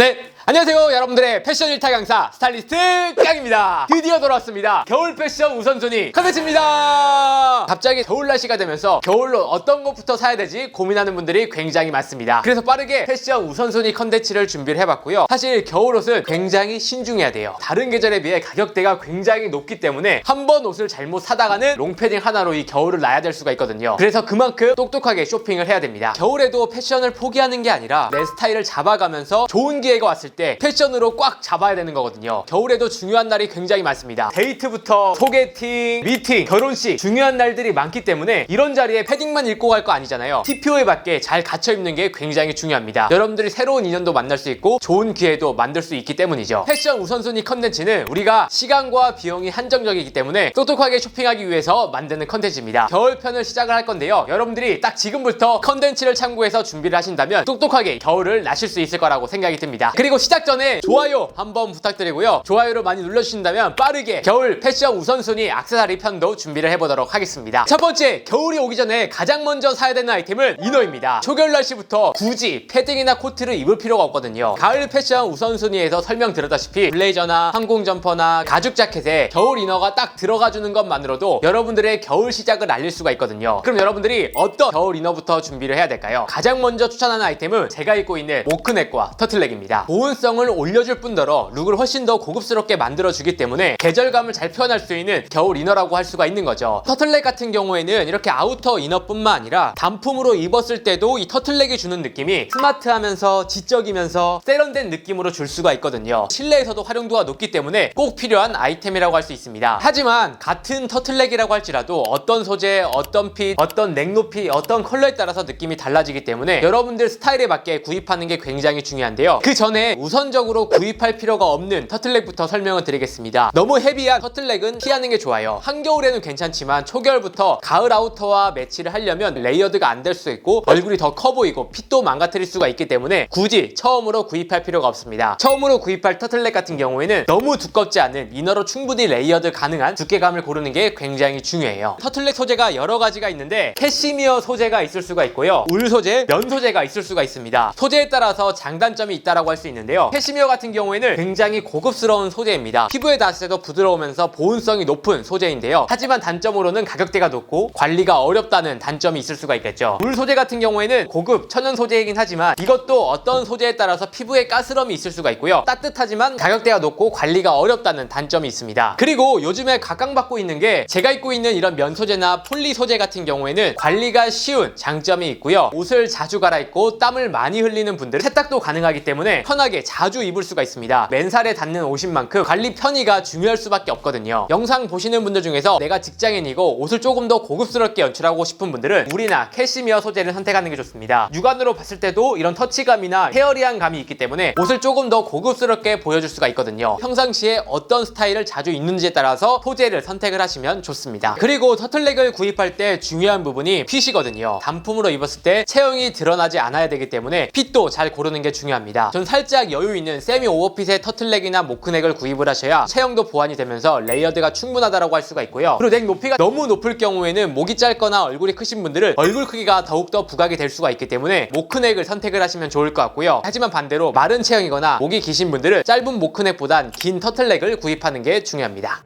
네, 안녕하세요 여러분들의 패션 일타 강사 스타일리스트 깡입니다. 드디어 돌아왔습니다. 겨울 패션 우선순위 컨텐츠입니다. 갑자기 겨울 날씨가 되면서 겨울로 어떤 것부터 사야 되지 고민하는 분들이 굉장히 많습니다. 그래서 빠르게 패션 우선순위 컨텐츠를 준비를 해봤고요. 사실 겨울 옷은 굉장히 신중해야 돼요. 다른 계절에 비해 가격대가 굉장히 높기 때문에 한 번 옷을 잘못 사다가는 롱패딩 하나로 이 겨울을 나야 될 수가 있거든요. 그래서 그만큼 똑똑하게 쇼핑을 해야 됩니다. 겨울에도 패션을 포기하는 게 아니라 내 스타일을 잡아가면서 좋은 기회가 왔을 때 패션으로 꽉 잡아야 되는 거거든요. 겨울에도 중요한 날이 굉장히 많습니다. 데이트부터 소개팅, 미팅, 결혼식 중요한 날들이 많기 때문에 이런 자리에 패딩만 입고 갈 거 아니잖아요. TPO에 맞게 잘 갖춰 입는 게 굉장히 중요합니다. 여러분들이 새로운 인연도 만날 수 있고 좋은 기회도 만들 수 있기 때문이죠. 패션 우선순위 컨텐츠는 우리가 시간과 비용이 한정적이기 때문에 똑똑하게 쇼핑하기 위해서 만드는 컨텐츠입니다. 겨울편을 시작을 할 건데요. 여러분들이 딱 지금부터 컨텐츠를 참고해서 준비를 하신다면 똑똑하게 겨울을 나실 수 있을 거라고 생각이 듭니다. 그리고 시작 전에 좋아요 한번 부탁드리고요. 좋아요를 많이 눌러주신다면 빠르게 겨울 패션 우선순위 액세서리 편도 준비를 해보도록 하겠습니다. 첫 번째, 겨울이 오기 전에 가장 먼저 사야 되는 아이템은 이너입니다. 초겨울 날씨부터 굳이 패딩이나 코트를 입을 필요가 없거든요. 가을 패션 우선순위에서 설명드렸다시피 블레이저나 항공 점퍼나 가죽 자켓에 겨울 이너가 딱 들어가주는 것만으로도 여러분들의 겨울 시작을 알릴 수가 있거든요. 그럼 여러분들이 어떤 겨울 이너부터 준비를 해야 될까요? 가장 먼저 추천하는 아이템은 제가 입고 있는 모크넥과 터틀넥입니다. 보온성을 올려줄 뿐더러 룩을 훨씬 더 고급스럽게 만들어주기 때문에 계절감을 잘 표현할 수 있는 겨울 이너라고 할 수가 있는 거죠. 터틀넥 같은 경우에는 이렇게 아우터 이너뿐만 아니라 단품으로 입었을 때도 이 터틀넥이 주는 느낌이 스마트하면서 지적이면서 세련된 느낌으로 줄 수가 있거든요. 실내에서도 활용도가 높기 때문에 꼭 필요한 아이템이라고 할 수 있습니다. 하지만 같은 터틀넥이라고 할지라도 어떤 소재, 어떤 핏, 어떤 넥 높이, 어떤 컬러에 따라서 느낌이 달라지기 때문에 여러분들 스타일에 맞게 구입하는 게 굉장히 중요한데요. 그 전에 우선적으로 구입할 필요가 없는 터틀넥부터 설명을 드리겠습니다. 너무 헤비한 터틀넥은 피하는 게 좋아요. 한겨울에는 괜찮지만 초겨울부터 가을 아우터와 매치를 하려면 레이어드가 안 될 수 있고 얼굴이 더 커 보이고 핏도 망가뜨릴 수가 있기 때문에 굳이 처음으로 구입할 필요가 없습니다. 처음으로 구입할 터틀넥 같은 경우에는 너무 두껍지 않은 이너로 충분히 레이어드 가능한 두께감을 고르는 게 굉장히 중요해요. 터틀넥 소재가 여러 가지가 있는데 캐시미어 소재가 있을 수가 있고요. 울 소재, 면 소재가 있을 수가 있습니다. 소재에 따라서 장단점이 있다라고 할 수 있는데요. 캐시미어 같은 경우에는 굉장히 고급스러운 소재입니다. 피부에 닿았을 때도 부드러우면서 보온성이 높은 소재인데요. 하지만 단점으로는 가격대가 높고 관리가 어렵다는 단점이 있을 수가 있겠죠. 울 소재 같은 경우에는 고급 천연 소재이긴 하지만 이것도 어떤 소재에 따라서 피부에 가스럼이 있을 수가 있고요. 따뜻하지만 가격대가 높고 관리가 어렵다는 단점이 있습니다. 그리고 요즘에 각광받고 있는 게 제가 입고 있는 이런 면 소재나 폴리 소재 같은 경우에는 관리가 쉬운 장점이 있고요. 옷을 자주 갈아입고 땀을 많이 흘리는 분들은 세탁도 가능하기 때문에 편하게 자주 입을 수가 있습니다. 맨살에 닿는 옷인 만큼 관리 편의가 중요할 수밖에 없거든요. 영상 보시는 분들 중에서 내가 직장인이고 옷을 조금 더 고급스럽게 연출하고 싶은 분들은 울이나 캐시미어 소재를 선택하는 게 좋습니다. 육안으로 봤을 때도 이런 터치감이나 헤어리한 감이 있기 때문에 옷을 조금 더 고급스럽게 보여줄 수가 있거든요. 평상시에 어떤 스타일을 자주 입는지에 따라서 소재를 선택을 하시면 좋습니다. 그리고 터틀넥을 구입할 때 중요한 부분이 핏이거든요. 단품으로 입었을 때 체형이 드러나지 않아야 되기 때문에 핏도 잘 고르는 게 중요합니다. 전 살짝 여유 있는 세미 오버핏의 터틀넥이나 모크넥을 구입을 하셔야 체형도 보완이 되면서 레이어드가 충분하다고 할 수가 있고요. 그리고 넥 높이가 너무 높을 경우에는 목이 짧거나 얼굴이 크신 분들은 얼굴 크기가 더욱더 부각이 될 수가 있기 때문에 모크넥을 선택을 하시면 좋을 것 같고요. 하지만 반대로 마른 체형이거나 목이 기신 분들은 짧은 모크넥보단 긴 터틀넥을 구입하는 게 중요합니다.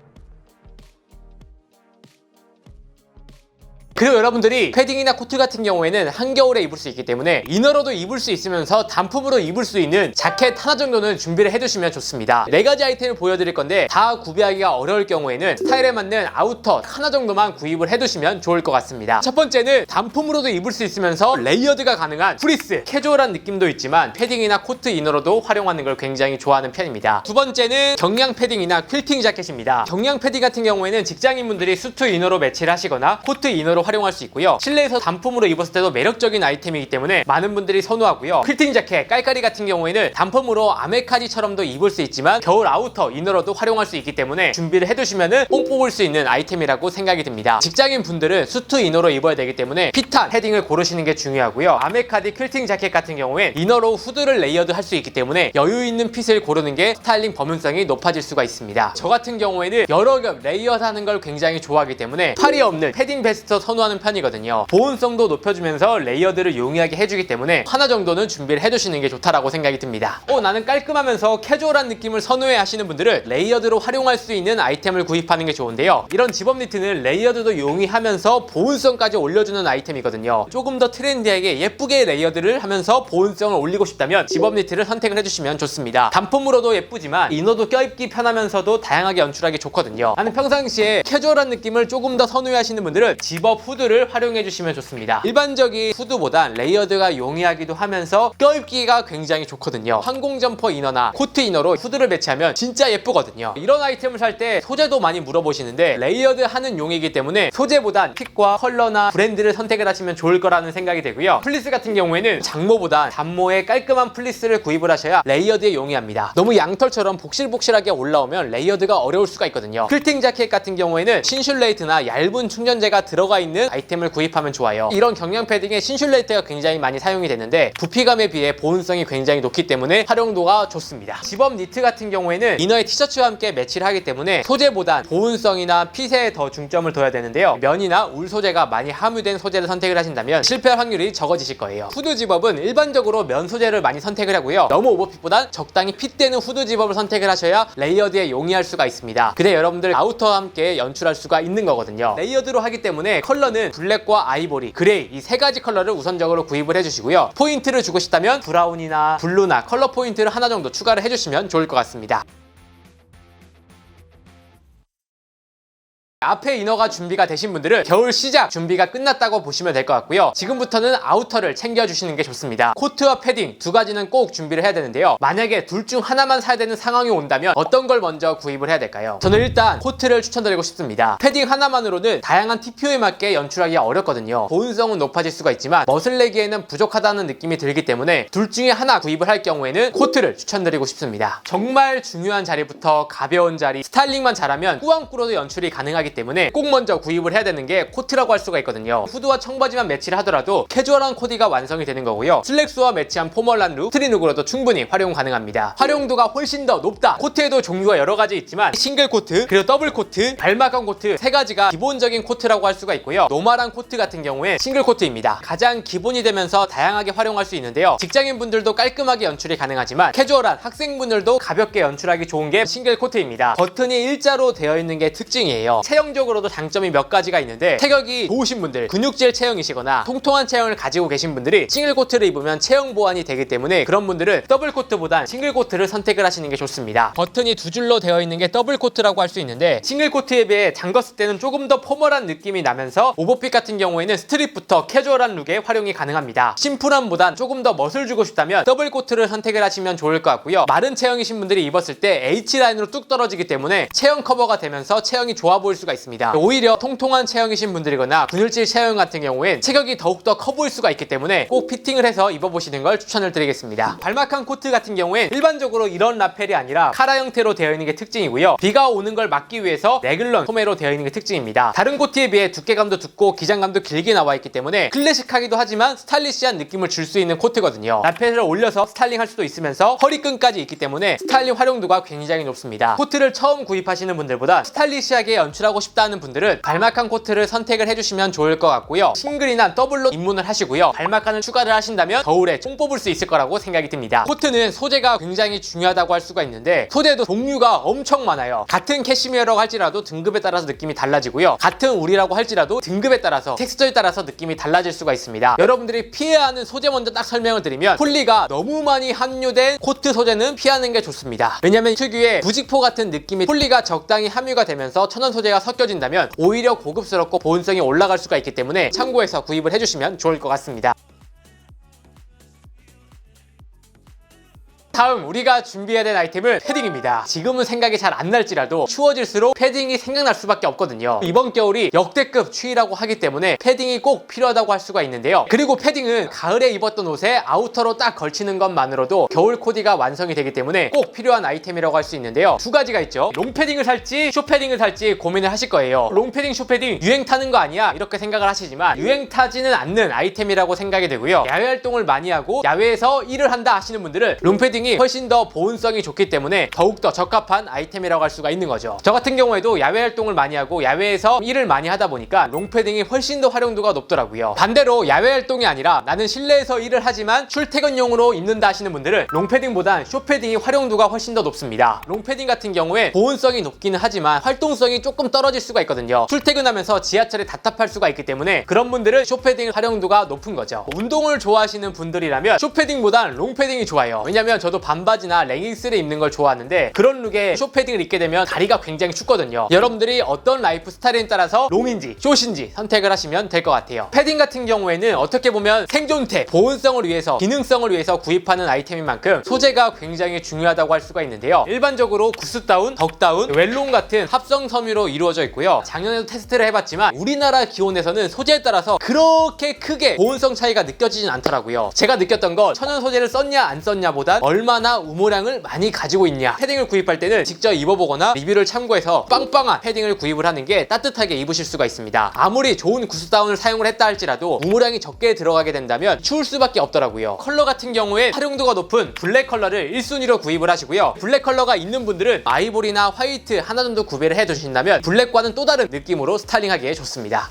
그리고 여러분들이 패딩이나 코트 같은 경우에는 한겨울에 입을 수 있기 때문에 이너로도 입을 수 있으면서 단품으로 입을 수 있는 자켓 하나 정도는 준비를 해두시면 좋습니다. 4가지 아이템을 보여드릴 건데 다 구비하기가 어려울 경우에는 스타일에 맞는 아우터 하나 정도만 구입을 해두시면 좋을 것 같습니다. 첫 번째는 단품으로도 입을 수 있으면서 레이어드가 가능한 프리스. 캐주얼한 느낌도 있지만 패딩이나 코트 이너로도 활용하는 걸 굉장히 좋아하는 편입니다. 두 번째는 경량 패딩이나 퀼팅 자켓입니다. 경량 패딩 같은 경우에는 직장인분들이 수트 이너로 매치를 하시거나 코트 이너로 활용할 수 있고요. 실내에서 단품으로 입었을 때도 매력적인 아이템이기 때문에 많은 분들이 선호하고요. 퀼팅 자켓, 깔깔이 같은 경우에는 단품으로 아메카지처럼도 입을 수 있지만 겨울 아우터 이너로도 활용할 수 있기 때문에 준비를 해두시면 뽕 뽑을 수 있는 아이템이라고 생각이 듭니다. 직장인 분들은 수트 이너로 입어야 되기 때문에 핏한 패딩을 고르시는 게 중요하고요. 아메카디 퀼팅 자켓 같은 경우엔 이너로 후드를 레이어드 할 수 있기 때문에 여유 있는 핏을 고르는 게 스타일링 범용성이 높아질 수가 있습니다. 저 같은 경우에는 여러 겹 레이어드 하는 걸 굉장히 좋아하기 때문에 팔이 없는 패딩 베스트 선 선호하는 편이거든요. 보온성도 높여주면서 레이어드를 용이하게 해주기 때문에 하나 정도는 준비를 해두시는 게 좋다라고 생각이 듭니다. 나는 깔끔하면서 캐주얼한 느낌을 선호해 하시는 분들은 레이어드로 활용할 수 있는 아이템을 구입하는 게 좋은데요. 이런 집업 니트는 레이어드도 용이하면서 보온성까지 올려주는 아이템이거든요. 조금 더 트렌디하게 예쁘게 레이어드를 하면서 보온성을 올리고 싶다면 집업 니트를 선택을 해주시면 좋습니다. 단품으로도 예쁘지만 이너도 껴입기 편하면서도 다양하게 연출하기 좋거든요. 나는 평상시에 캐주얼한 느낌을 조금 더 선호해 하시는 분들은 집업 후드를 활용해 주시면 좋습니다. 일반적인 후드보단 레이어드가 용이하기도 하면서 껴입기가 굉장히 좋거든요. 항공 점퍼 이너나 코트 이너로 후드를 매치하면 진짜 예쁘거든요. 이런 아이템을 살 때 소재도 많이 물어보시는데 레이어드 하는 용이기 때문에 소재보단 핏과 컬러나 브랜드를 선택을 하시면 좋을 거라는 생각이 되고요. 플리스 같은 경우에는 장모보단 단모의 깔끔한 플리스를 구입을 하셔야 레이어드에 용이합니다. 너무 양털처럼 복실복실하게 올라오면 레이어드가 어려울 수가 있거든요. 퀼팅 자켓 같은 경우에는 신슐레이트나 얇은 충전재가 들어가 있는 아이템을 구입하면 좋아요. 이런 경량 패딩에 신슐레이트가 굉장히 많이 사용이 되는데 부피감에 비해 보온성이 굉장히 높기 때문에 활용도가 좋습니다. 집업 니트 같은 경우에는 이너의 티셔츠와 함께 매치를 하기 때문에 소재보단 보온성이나 핏에 더 중점을 둬야 되는데요. 면이나 울 소재가 많이 함유된 소재를 선택을 하신다면 실패할 확률이 적어지실 거예요. 후드 집업은 일반적으로 면 소재를 많이 선택을 하고요. 너무 오버핏보단 적당히 핏되는 후드 집업을 선택을 하셔야 레이어드에 용이할 수가 있습니다. 그래 여러분들 아우터와 함께 연출할 수가 있는 거거든요. 레이어드로 하기 때문에 컬러는 블랙과 아이보리, 그레이 이 세 가지 컬러를 우선적으로 구입을 해주시고요. 포인트를 주고 싶다면 브라운이나 블루나 컬러 포인트를 하나 정도 추가를 해주시면 좋을 것 같습니다. 앞에 이너가 준비가 되신 분들은 겨울 시작 준비가 끝났다고 보시면 될 것 같고요. 지금부터는 아우터를 챙겨주시는 게 좋습니다. 코트와 패딩 두 가지는 꼭 준비를 해야 되는데요. 만약에 둘 중 하나만 사야 되는 상황이 온다면 어떤 걸 먼저 구입을 해야 될까요? 저는 일단 코트를 추천드리고 싶습니다. 패딩 하나만으로는 다양한 TPO에 맞게 연출하기가 어렵거든요. 보온성은 높아질 수가 있지만 멋을 내기에는 부족하다는 느낌이 들기 때문에 둘 중에 하나 구입을 할 경우에는 코트를 추천드리고 싶습니다. 정말 중요한 자리부터 가벼운 자리, 스타일링만 잘하면 꾸안꾸로도 연출이 가능하기 때문에 꼭 먼저 구입을 해야 되는 게 코트라고 할 수가 있거든요. 후드와 청바지만 매치를 하더라도 캐주얼한 코디가 완성이 되는 거고요. 슬랙스와 매치한 포멀한 룩, 트리룩으로도 충분히 활용 가능합니다. 활용도가 훨씬 더 높다. 코트에도 종류가 여러 가지 있지만 싱글 코트, 그리고 더블 코트, 발막한 코트 세 가지가 기본적인 코트라고 할 수가 있고요. 노멀한 코트 같은 경우에 싱글 코트입니다. 가장 기본이 되면서 다양하게 활용할 수 있는데요. 직장인분들도 깔끔하게 연출이 가능하지만 캐주얼한 학생분들도 가볍게 연출하기 좋은 게 싱글 코트입니다. 버튼이 일자로 되어 있는 게 특징이에요. 체형적으로도 장점이 몇 가지가 있는데 체격이 좋으신 분들, 근육질 체형이시거나 통통한 체형을 가지고 계신 분들이 싱글 코트를 입으면 체형 보완이 되기 때문에 그런 분들은 더블 코트보단 싱글 코트를 선택을 하시는 게 좋습니다. 버튼이 두 줄로 되어 있는 게 더블 코트라고 할 수 있는데 싱글 코트에 비해 잠궜을 때는 조금 더 포멀한 느낌이 나면서 오버핏 같은 경우에는 스트릿부터 캐주얼한 룩에 활용이 가능합니다. 심플함보단 조금 더 멋을 주고 싶다면 더블 코트를 선택을 하시면 좋을 것 같고요. 마른 체형이신 분들이 입었을 때 H라인으로 뚝 떨어지기 때문에 체형 커버가 되면서 체형이 좋아 보일 수가 있습니다. 오히려 통통한 체형이신 분들이거나 근육질 체형 같은 경우엔 체격이 더욱더 커 보일 수가 있기 때문에 꼭 피팅을 해서 입어보시는 걸 추천을 드리겠습니다. 발막한 코트 같은 경우엔 일반적으로 이런 라펠이 아니라 카라 형태로 되어 있는 게 특징이고요. 비가 오는 걸 막기 위해서 레귤런 소매로 되어 있는 게 특징입니다. 다른 코트에 비해 두께감도 두껍고 기장감도 길게 나와 있기 때문에 클래식하기도 하지만 스타일리시한 느낌을 줄 수 있는 코트거든요. 라펠을 올려서 스타일링 할 수도 있으면서 허리끈까지 있기 때문에 스타일링 활용도가 굉장히 높습니다. 코트를 처음 구입하시는 분들보다 스타일리시하게 연출하고 싶다는 분들은 발막한 코트를 선택을 해주시면 좋을 것 같고요. 싱글이나 더블로 입문을 하시고요. 발막한을 추가를 하신다면 겨울에 총 뽑을 수 있을 거라고 생각이 듭니다. 코트는 소재가 굉장히 중요하다고 할 수가 있는데 소재도 종류가 엄청 많아요. 같은 캐시미어라고 할지라도 등급에 따라서 느낌이 달라지고요. 같은 울이라고 할지라도 등급에 따라서 텍스처에 따라서 느낌이 달라질 수가 있습니다. 여러분들이 피해야 하는 소재 먼저 딱 설명을 드리면 폴리가 너무 많이 함유된 코트 소재는 피하는 게 좋습니다. 왜냐면 특유의 부직포 같은 느낌이 폴리가 적당히 함유가 되면서 천연 소재가 섞여진다면 오히려 고급스럽고 보온성이 올라갈 수가 있기 때문에 참고해서 구입을 해주시면 좋을 것 같습니다. 다음 우리가 준비해야 될 아이템은 패딩입니다. 지금은 생각이 잘 안 날지라도 추워질수록 패딩이 생각날 수밖에 없거든요. 이번 겨울이 역대급 추위라고 하기 때문에 패딩이 꼭 필요하다고 할 수가 있는데요. 그리고 패딩은 가을에 입었던 옷에 아우터로 딱 걸치는 것만으로도 겨울 코디가 완성이 되기 때문에 꼭 필요한 아이템이라고 할 수 있는데요. 두 가지가 있죠. 롱패딩을 살지 숏패딩을 살지 고민을 하실 거예요. 롱패딩 숏패딩 유행 타는 거 아니야 이렇게 생각을 하시지만 유행 타지는 않는 아이템이라고 생각이 되고요. 야외 활동을 많이 하고 야외에서 일을 한다 하시는 분들은 롱패딩 쇼패딩이 훨씬 더 보온성이 좋기 때문에 더욱더 적합한 아이템이라고 할 수가 있는 거죠. 저 같은 경우에도 야외 활동을 많이 하고 야외에서 일을 많이 하다 보니까 롱패딩이 훨씬 더 활용도가 높더라고요. 반대로 야외 활동이 아니라 나는 실내에서 일을 하지만 출퇴근용으로 입는다 하시는 분들은 롱패딩보단 쇼패딩이 활용도가 훨씬 더 높습니다. 롱패딩 같은 경우에 보온성이 높기는 하지만 활동성이 조금 떨어질 수가 있거든요. 출퇴근하면서 지하철에 답답할 수가 있기 때문에 그런 분들은 쇼패딩 활용도가 높은 거죠. 운동을 좋아하시는 분들이라면 쇼패딩보단 롱패딩이 좋아요. 왜냐면 저도 반바지나 레깅스를 입는 걸 좋아하는데 그런 룩에 쇼패딩을 입게 되면 다리가 굉장히 춥거든요. 여러분들이 어떤 라이프 스타일에 따라서 롱인지 숏인지 선택을 하시면 될 것 같아요. 패딩 같은 경우에는 어떻게 보면 생존템, 보온성을 위해서, 기능성을 위해서 구입하는 아이템인 만큼 소재가 굉장히 중요하다고 할 수가 있는데요. 일반적으로 구스다운, 덕다운, 웰롱 같은 합성 섬유로 이루어져 있고요. 작년에도 테스트를 해봤지만 우리나라 기온에서는 소재에 따라서 그렇게 크게 보온성 차이가 느껴지진 않더라고요. 제가 느꼈던 건 천연 소재를 썼냐 안 썼냐보단 얼마나 우모량을 많이 가지고 있냐. 패딩을 구입할 때는 직접 입어보거나 리뷰를 참고해서 빵빵한 패딩을 구입을 하는 게 따뜻하게 입으실 수가 있습니다. 아무리 좋은 구스다운을 사용을 했다 할지라도 우모량이 적게 들어가게 된다면 추울 수밖에 없더라고요. 컬러 같은 경우에 활용도가 높은 블랙 컬러를 1순위로 구입을 하시고요. 블랙 컬러가 있는 분들은 아이보리나 화이트 하나 정도 구매를 해두신다면 블랙과는 또 다른 느낌으로 스타일링하기에 좋습니다.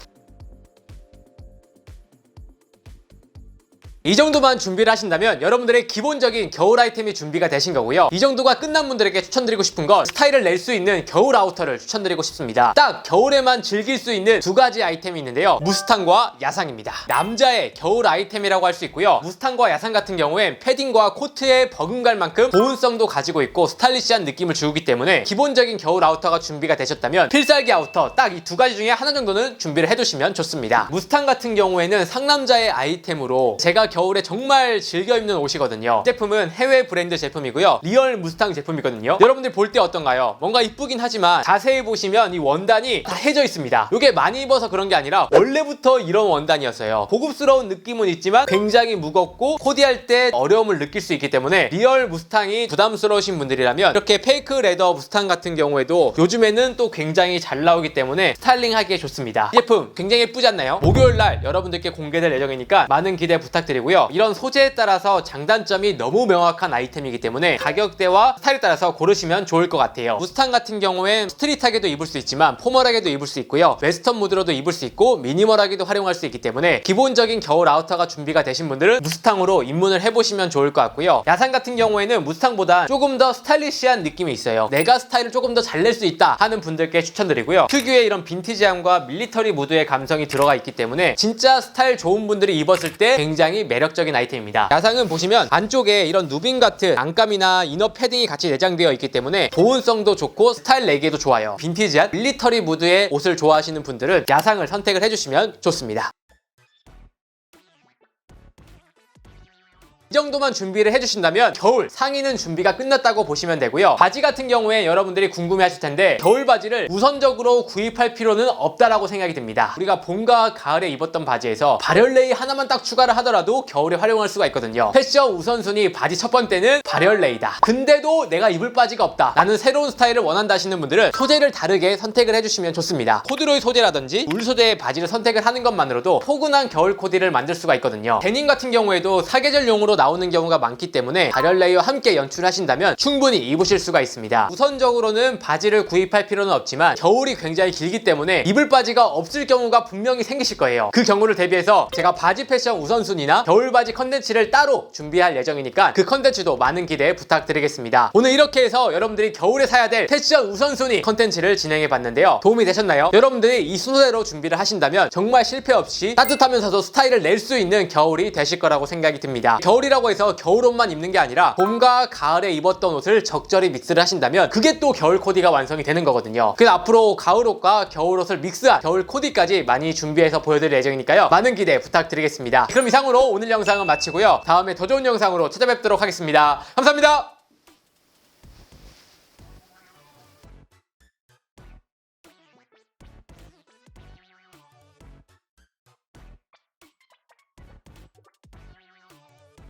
이 정도만 준비를 하신다면 여러분들의 기본적인 겨울 아이템이 준비가 되신 거고요. 이 정도가 끝난 분들에게 추천드리고 싶은 건 스타일을 낼 수 있는 겨울 아우터를 추천드리고 싶습니다. 딱 겨울에만 즐길 수 있는 두 가지 아이템이 있는데요. 무스탕과 야상입니다. 남자의 겨울 아이템이라고 할 수 있고요. 무스탕과 야상 같은 경우엔 패딩과 코트에 버금갈 만큼 보온성도 가지고 있고 스타일리시한 느낌을 주기 때문에 기본적인 겨울 아우터가 준비가 되셨다면 필살기 아우터 딱 이 두 가지 중에 하나 정도는 준비를 해두시면 좋습니다. 무스탕 같은 경우에는 상남자의 아이템으로 제가 겨울에 정말 즐겨 입는 옷이거든요. 제품은 해외 브랜드 제품이고요. 리얼 무스탕 제품이거든요. 여러분들 볼 때 어떤가요? 뭔가 이쁘긴 하지만 자세히 보시면 이 원단이 다 해져 있습니다. 이게 많이 입어서 그런 게 아니라 원래부터 이런 원단이었어요. 고급스러운 느낌은 있지만 굉장히 무겁고 코디할 때 어려움을 느낄 수 있기 때문에 리얼 무스탕이 부담스러우신 분들이라면 이렇게 페이크 레더 무스탕 같은 경우에도 요즘에는 또 굉장히 잘 나오기 때문에 스타일링하기에 좋습니다. 이 제품 굉장히 예쁘지 않나요? 목요일날 여러분들께 공개될 예정이니까 많은 기대 부탁드리고요. 이런 소재에 따라서 장단점이 너무 명확한 아이템이기 때문에 가격대와 스타일에 따라서 고르시면 좋을 것 같아요. 무스탕 같은 경우엔 스트릿하게도 입을 수 있지만 포멀하게도 입을 수 있고요. 웨스턴 무드로도 입을 수 있고 미니멀하게도 활용할 수 있기 때문에 기본적인 겨울 아우터가 준비가 되신 분들은 무스탕으로 입문을 해보시면 좋을 것 같고요. 야상 같은 경우에는 무스탕보다 조금 더 스타일리시한 느낌이 있어요. 내가 스타일을 조금 더 잘 낼 수 있다 하는 분들께 추천드리고요. 특유의 이런 빈티지함과 밀리터리 무드의 감성이 들어가 있기 때문에 진짜 스타일 좋은 분들이 입었을 때 굉장히 매력적인 아이템입니다. 야상은 보시면 안쪽에 이런 누빔 같은 안감이나 이너 패딩이 같이 내장되어 있기 때문에 보온성도 좋고 스타일 내기에도 좋아요. 빈티지한 밀리터리 무드의 옷을 좋아하시는 분들은 야상을 선택을 해주시면 좋습니다. 이 정도만 준비를 해주신다면 겨울 상의는 준비가 끝났다고 보시면 되고요. 바지 같은 경우에 여러분들이 궁금해하실 텐데 겨울 바지를 우선적으로 구입할 필요는 없다라고 생각이 듭니다. 우리가 봄과 가을에 입었던 바지에서 발열레이 하나만 딱 추가를 하더라도 겨울에 활용할 수가 있거든요. 패션 우선순위 바지 첫 번째는 발열레이다. 근데도 내가 입을 바지가 없다. 나는 새로운 스타일을 원한다 하시는 분들은 소재를 다르게 선택을 해주시면 좋습니다. 코드로이 소재라든지 울 소재의 바지를 선택을 하는 것만으로도 포근한 겨울 코디를 만들 수가 있거든요. 데님 같은 경우에도 사계절용으로 나오는 경우가 많기 때문에 발열레이와 함께 연출하신다면 충분히 입으실 수가 있습니다. 우선적으로는 바지를 구입할 필요는 없지만 겨울이 굉장히 길기 때문에 입을 바지가 없을 경우가 분명히 생기실 거예요. 그 경우를 대비해서 제가 바지 패션 우선순위나 겨울 바지 컨텐츠를 따로 준비할 예정이니까 그 컨텐츠도 많은 기대 부탁드리겠습니다. 오늘 이렇게 해서 여러분들이 겨울에 사야 될 패션 우선순위 컨텐츠를 진행해 봤는데요. 도움이 되셨나요? 여러분들이 이 순서대로 준비를 하신다면 정말 실패 없이 따뜻하면서도 스타일을 낼 수 있는 겨울이 되실 거라고 생각이 듭니다. 겨울이라고 해서 겨울옷만 입는 게 아니라 봄과 가을에 입었던 옷을 적절히 믹스를 하신다면 그게 또 겨울 코디가 완성이 되는 거거든요. 그래서 앞으로 가을옷과 겨울옷을 믹스한 겨울 코디까지 많이 준비해서 보여드릴 예정이니까요. 많은 기대 부탁드리겠습니다. 그럼 이상으로 오늘 영상은 마치고요. 다음에 더 좋은 영상으로 찾아뵙도록 하겠습니다. 감사합니다.